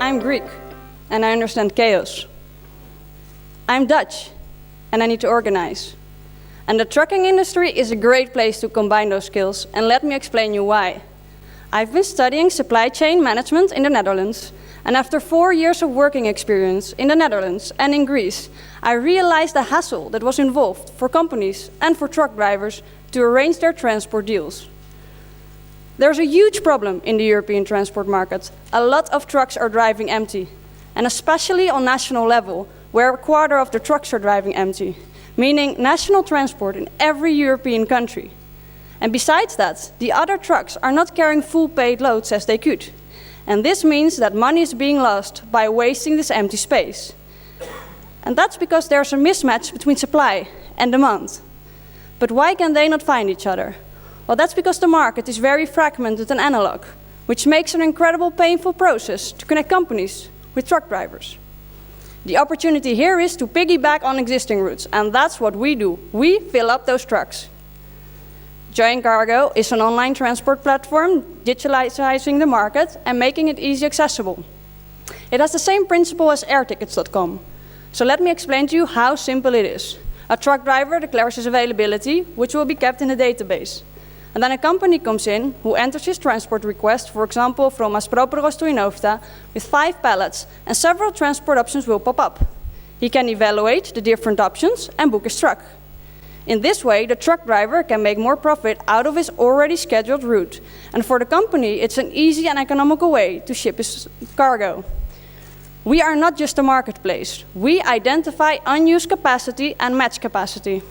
I'm Greek, and I understand chaos. I'm Dutch, and I need to organize. And the trucking industry is a great place to combine those skills, and let me explain you why. I've been studying supply chain management in the Netherlands, and after 4 years of working experience in the Netherlands and in Greece, I realized the hassle that was involved for companies and for truck drivers to arrange their transport deals. There's a huge problem in the European transport market. A lot of trucks are driving empty, and especially on national level, where a quarter of the trucks are driving empty, meaning national transport in every European country. And besides that, the other trucks are not carrying full paid loads as they could. And this means that money is being lost by wasting this empty space. And that's because there's a mismatch between supply and demand. But why can they not find each other? Well, that's because the market is very fragmented and analog, which makes an incredible painful process to connect companies with truck drivers. The opportunity here is to piggyback on existing routes, and that's what we do. We fill up those trucks. Joincargo is an online transport platform digitalizing the market and making it easy accessible. It has the same principle as airtickets.com. So let me explain to you how simple it is. A truck driver declares his availability, which will be kept in a database. And then a company comes in who enters his transport request, for example, from Asproperos to Inovta, with 5 pallets, and several transport options will pop up. He can evaluate the different options and book his truck. In this way, the truck driver can make more profit out of his already scheduled route. And for the company, it's an easy and economical way to ship his cargo. We are not just a marketplace. We identify unused capacity and match capacity.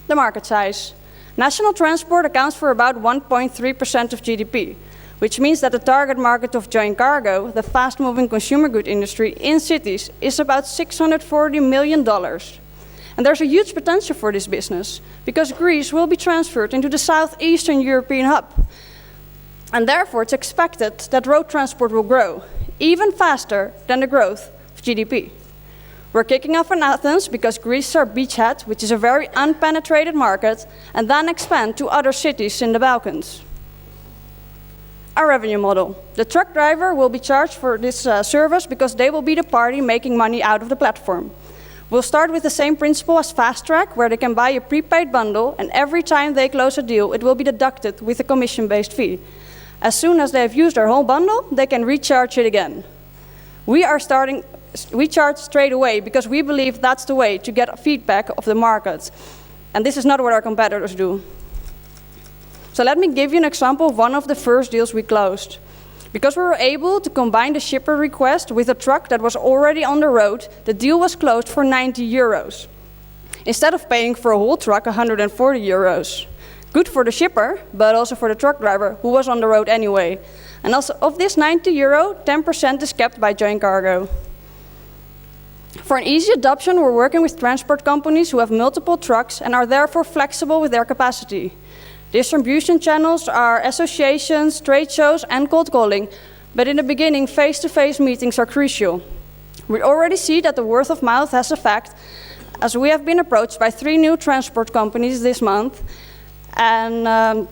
The market size. National transport accounts for about 1.3% of GDP, which means that the target market of Joincargo, the fast-moving consumer good industry in cities, is about $640 million. And there's a huge potential for this business, because Greece will be transferred into the southeastern European hub. And therefore, it's expected that road transport will grow, even faster than the growth of GDP. We're kicking off in Athens because Greece is our beachhead, which is a very unpenetrated market, and then expand to other cities in the Balkans. Our revenue model. The truck driver will be charged for this service because they will be the party making money out of the platform. We'll start with the same principle as Fast Track, where they can buy a prepaid bundle, and every time they close a deal, it will be deducted with a commission-based fee. As soon as they have used their whole bundle, they can recharge it again. We charge straight away because we believe that's the way to get feedback of the market. And this is not what our competitors do. So let me give you an example of one of the first deals we closed. Because we were able to combine the shipper request with a truck that was already on the road, the deal was closed for 90 euros. Instead of paying for a whole truck 140 euros. Good for the shipper, but also for the truck driver, who was on the road anyway. And also of this 90 euro, 10% is kept by Joincargo. For an easy adoption, we're working with transport companies who have multiple trucks and are therefore flexible with their capacity. Distribution channels are associations, trade shows, and cold calling, but in the beginning, face-to-face meetings are crucial. We already see that the word of mouth has effect, as we have been approached by 3 new transport companies this month, and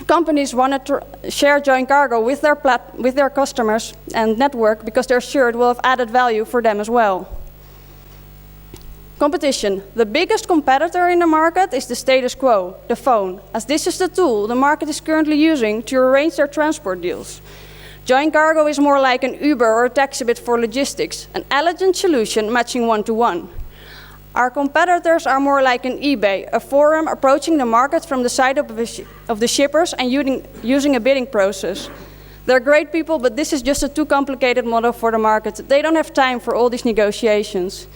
companies wanted to share Joincargo with their customers and network because they're sure it will have added value for them as well. Competition. The biggest competitor in the market is the status quo, the phone, as this is the tool the market is currently using to arrange their transport deals. Joincargo is more like an Uber or a taxi for logistics, an elegant solution matching one-to-one. Our competitors are more like an eBay, a forum approaching the market from the side of the shippers and using a bidding process. They're great people, but this is just a too complicated model for the market. They don't have time for all these negotiations.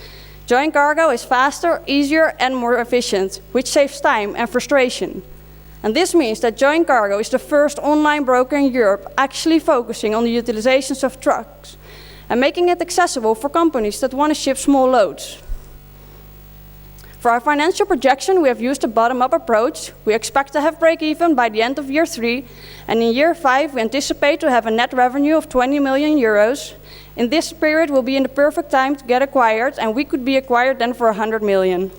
Joincargo is faster, easier, and more efficient, which saves time and frustration. And this means that Joincargo is the first online broker in Europe actually focusing on the utilizations of trucks and making it accessible for companies that want to ship small loads. For our financial projection, we have used a bottom-up approach. We expect to have break-even by the end of year 3, and in year 5, we anticipate to have a net revenue of 20 million euros. In this period, we'll be in the perfect time to get acquired, and we could be acquired then for 100 million.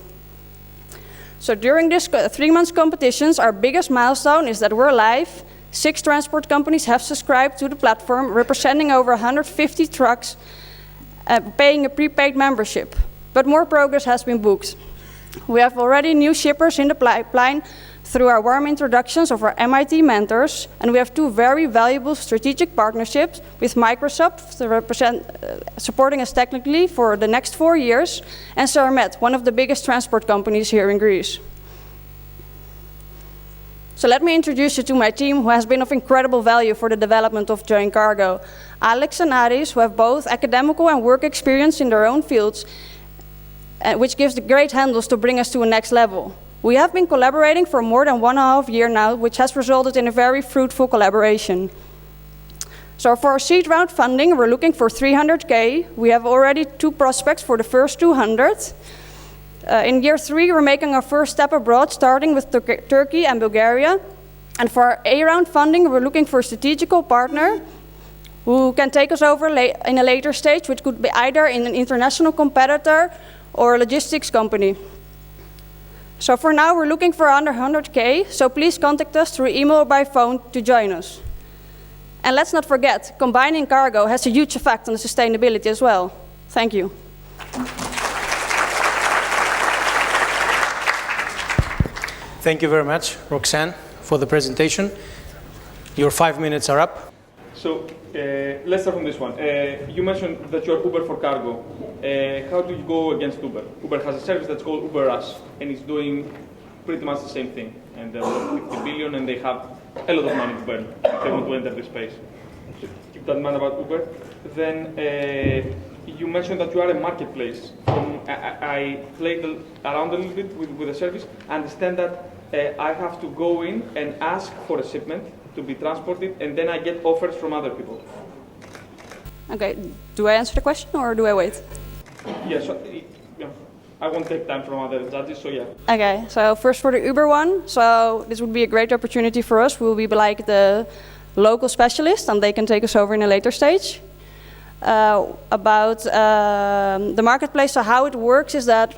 So during this 3 months competitions, our biggest milestone is that we're live, 6 transport companies have subscribed to the platform, representing over 150 trucks, paying a prepaid membership. But more progress has been booked. We have already new shippers in the pipeline through our warm introductions of our MIT mentors, and we have 2 very valuable strategic partnerships with Microsoft supporting us technically for the next 4 years, and Sarmet, one of the biggest transport companies here in Greece. So let me introduce you to my team, who has been of incredible value for the development of Joincargo. Alex and Aris, who have both academical and work experience in their own fields, which gives the great handles to bring us to a next level. We have been collaborating for more than 1.5 years now, which has resulted in a very fruitful collaboration. So for our seed round funding, we're looking for 300K. We have already 2 prospects for the first 200. In year 3, we're making our first step abroad, starting with Turkey and Bulgaria. And for our A round funding, we're looking for a strategical partner who can take us over in a later stage, which could be either in an international competitor or a logistics company. So for now, we're looking for under 100K, so please contact us through email or by phone to join us. And let's not forget, combining cargo has a huge effect on the sustainability as well. Thank you. Thank you very much, Roxanne, for the presentation. Your 5 minutes are up. So let's start from this one. You mentioned that you're Uber for cargo. How do you go against Uber? Uber has a service that's called Uber Us, and it's doing pretty much the same thing. And they're worth 50 billion, and they have a lot of money to burn if they want to enter this space. So keep that in mind about Uber. Then you mentioned that you are a marketplace. I played around a little bit with the service. I understand that I have to go in and ask for a shipment to be transported, and then I get offers from other people. Okay, do I answer the question or do I wait? Yeah, so I won't take time from other judges, so yeah. Okay, so first for the Uber one. So this would be a great opportunity for us. We'll be like the local specialist, and they can take us over in a later stage. About the marketplace, so how it works is that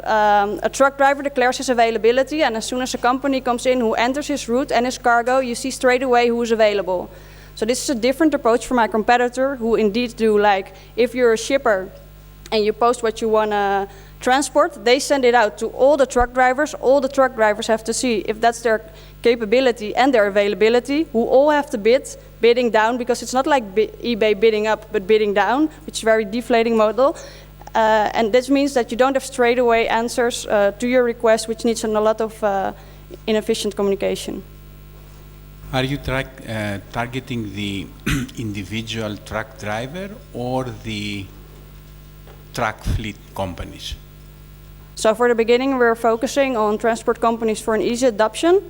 a truck driver declares his availability, and as soon as a company comes in who enters his route and his cargo, you see straight away who is available. So this is a different approach from my competitor, who indeed do like, if you're a shipper and you post what you want to transport, they send it out to all the truck drivers. All the truck drivers have to see if that's their capability and their availability, who all have to bidding down, because it's not like eBay bidding up, but bidding down, which is a very deflating model. And this means that you don't have straightaway answers to your request, which needs a lot of inefficient communication. Are you targeting the individual truck driver or the truck fleet companies? So for the beginning, we're focusing on transport companies for an easy adoption.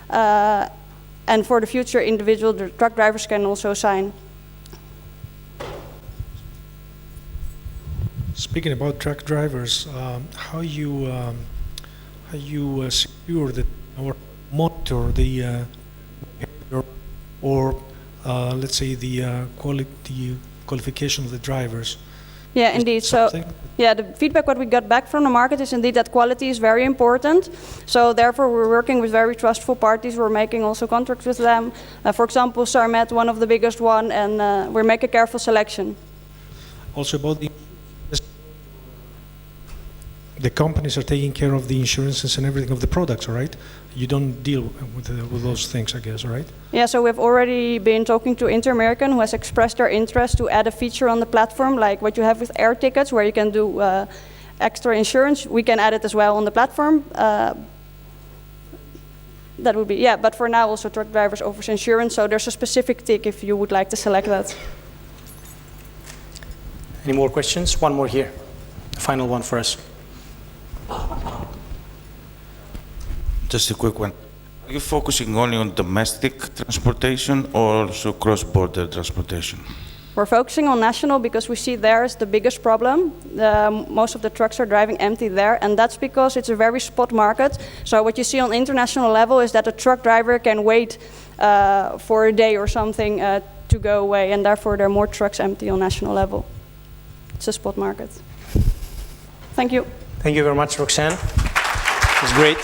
And for the future, individual truck drivers can also sign. Speaking about truck drivers, how you secure or monitor the behavior, or let's say the qualification of the drivers? Yeah, indeed. So, yeah, the feedback what we got back from the market is indeed that quality is very important. So therefore, we're working with very trustful parties. We're making also contracts with them. For example, Sarmet, one of the biggest one, and we make a careful selection. Also about the companies are taking care of the insurances and everything of the products, right? You don't deal with those things, I guess, right? Yeah, so we've already been talking to Inter-American, who has expressed their interest to add a feature on the platform, like what you have with air tickets, where you can do extra insurance. We can add it as well on the platform. That would be, yeah, but for now also truck drivers offers insurance, so there's a specific tick if you would like to select that. Any more questions? One more here. The final one for us. Just a quick one. Are you focusing only on domestic transportation or also cross-border transportation? We're focusing on national because we see there is the biggest problem. Most of the trucks are driving empty there, and that's because it's a very spot market. So what you see on international level is that a truck driver can wait for a day or something to go away, and therefore there are more trucks empty on national level. It's a spot market. Thank you. Thank you very much, Roxanne. It was great.